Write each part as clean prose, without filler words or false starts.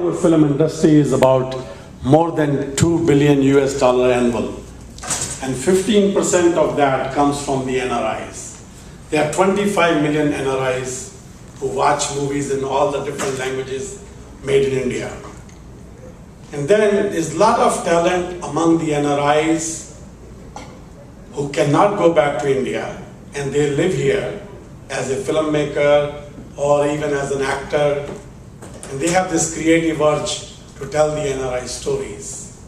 Bollywood film industry is about more than 2 billion US dollar annual, and 15% of that comes from the NRIs. There are 25 million NRIs who watch movies in all the different languages made in India. And then there's a lot of talent among the NRIs who cannot go back to India, and they live here as a filmmaker or even as an actor, and they have this creative urge to tell the NRI stories.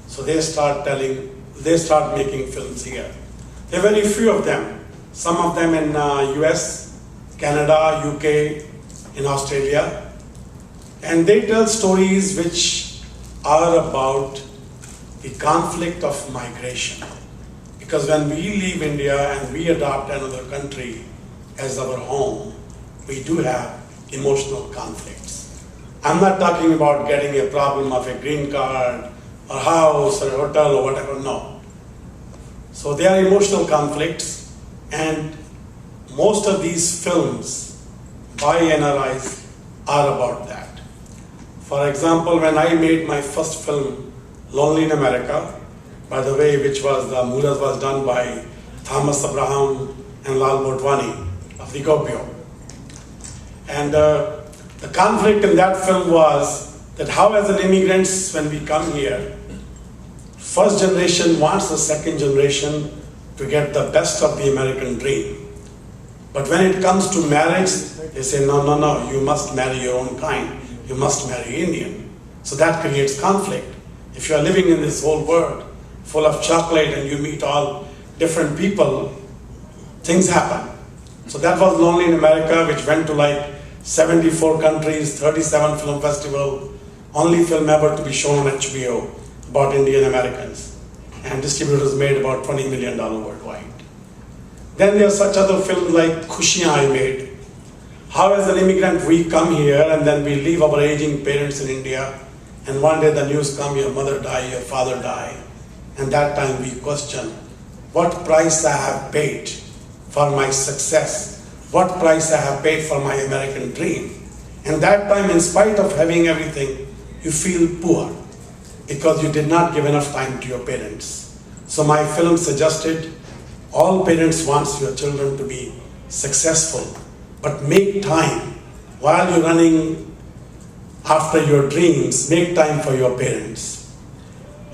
So they start making films here. There are very few of them, some of them in US, Canada, UK, in Australia, and they tell stories which are about the conflict of migration. Because when we leave India and we adopt another country as our home, we do have emotional conflicts. I'm not talking about getting a problem of a green card or house or a hotel or whatever, no. So there are emotional conflicts, and most of these films by NRIs are about that. For example, when I made my first film, Lonely in America, by the way, which was was done by Thomas Abraham and Lal Motwani of the Gopio. And the conflict in that film was that how as an immigrants, when we come here, first generation wants the second generation to get the best of the American dream. But when it comes to marriage, they say, no, no, no, you must marry your own kind. You must marry Indian. So that creates conflict. If you are living in this whole world full of chocolate and you meet all different people, things happen. So that was Lonely in America, which went to like 74 countries, 37 film festival, only film ever to be shown on HBO about Indian Americans. And distributors made about $20 million worldwide. Then there are such other films like Khushiyan I made. How as an immigrant we come here and then we leave our aging parents in India, and one day the news comes, your mother died, your father died. And that time we question, what price I have paid for my success? What price I have paid for my American dream? And that time, in spite of having everything, you feel poor because you did not give enough time to your parents. So my film suggested all parents want your children to be successful, but make time while you're running after your dreams, make time for your parents.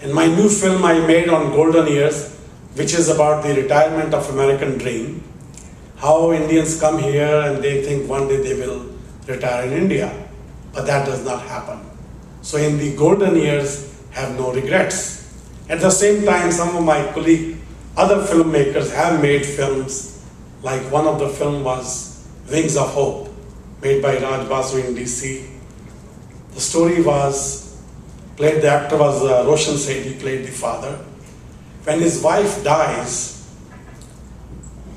In my new film I made on golden years, which is about the retirement of American dream, how Indians come here and they think one day they will retire in India, but that does not happen. So in the golden years, have no regrets. At the same time, some of my colleagues, other filmmakers have made films, like one of the film was Wings of Hope, made by Raj Basu in DC. The story was, the actor was Roshan Seth, he played the father. When his wife dies,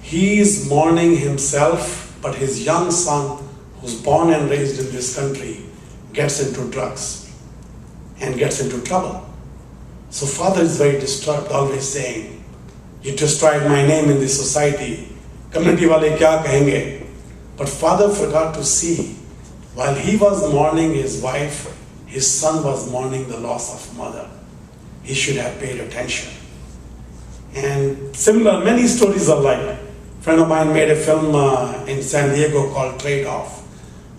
he is mourning himself, but his young son, who's born and raised in this country, gets into drugs and gets into trouble. So father is very disturbed, always saying, you destroyed my name in this society. Community wale kya kahenge? But father forgot to see, while he was mourning his wife, his son was mourning the loss of mother. He should have paid attention. And similar, many stories are like. A friend of mine made a film in San Diego called Trade Off,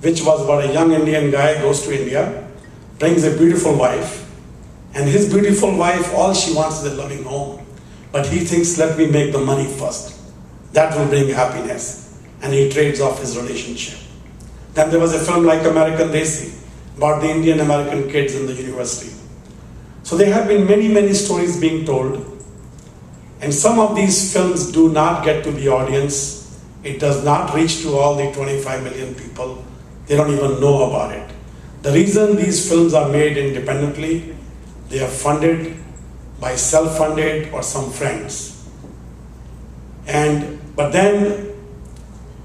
which was about a young Indian guy goes to India, brings a beautiful wife, and his beautiful wife, all she wants is a loving home. But he thinks, let me make the money first. That will bring happiness. And he trades off his relationship. Then there was a film like American Desi, about the Indian American kids in the university. So there have been many, many stories being told. And some of these films do not get to the audience. It does not reach to all the 25 million people. They don't even know about it. The reason these films are made independently, they are funded by self-funded or some friends. But then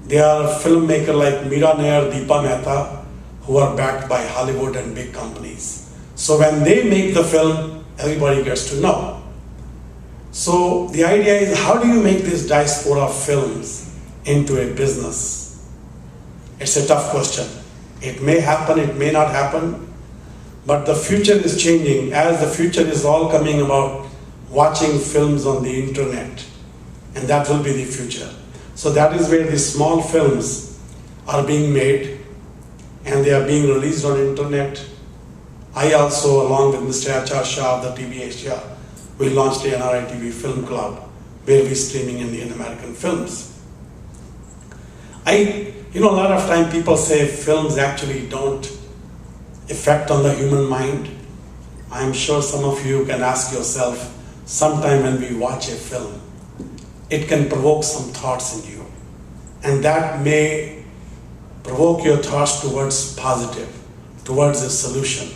there are filmmakers like Meera Nair, Deepa Mehta, who are backed by Hollywood and big companies. So when they make the film, everybody gets to know. So the idea is, how do you make this diaspora of films into a business? It's a tough question. It may happen, it may not happen, But the future is changing, as the future is all coming about watching films on the internet, and that will be the future. So that is where the small films are being made, and they are being released on internet. I also, along with Mr. Achar Shah of the TV Asia, we launched the NRI TV Film Club, where we're streaming Indian American films. A lot of time people say films actually don't affect on the human mind. I'm sure some of you can ask yourself, sometime when we watch a film, it can provoke some thoughts in you. And that may provoke your thoughts towards positive, towards a solution.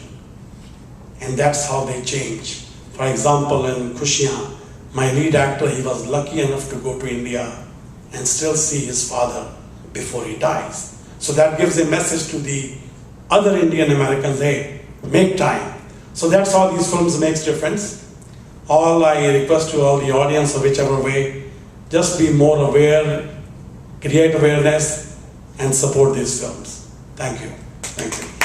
And that's how they change. For example, in Khushiyan, my lead actor, he was lucky enough to go to India and still see his father before he dies. So that gives a message to the other Indian Americans, hey, make time. So that's how these films makes difference. All I request to all the audience, or whichever way, just be more aware, create awareness, and support these films. Thank you. Thank you.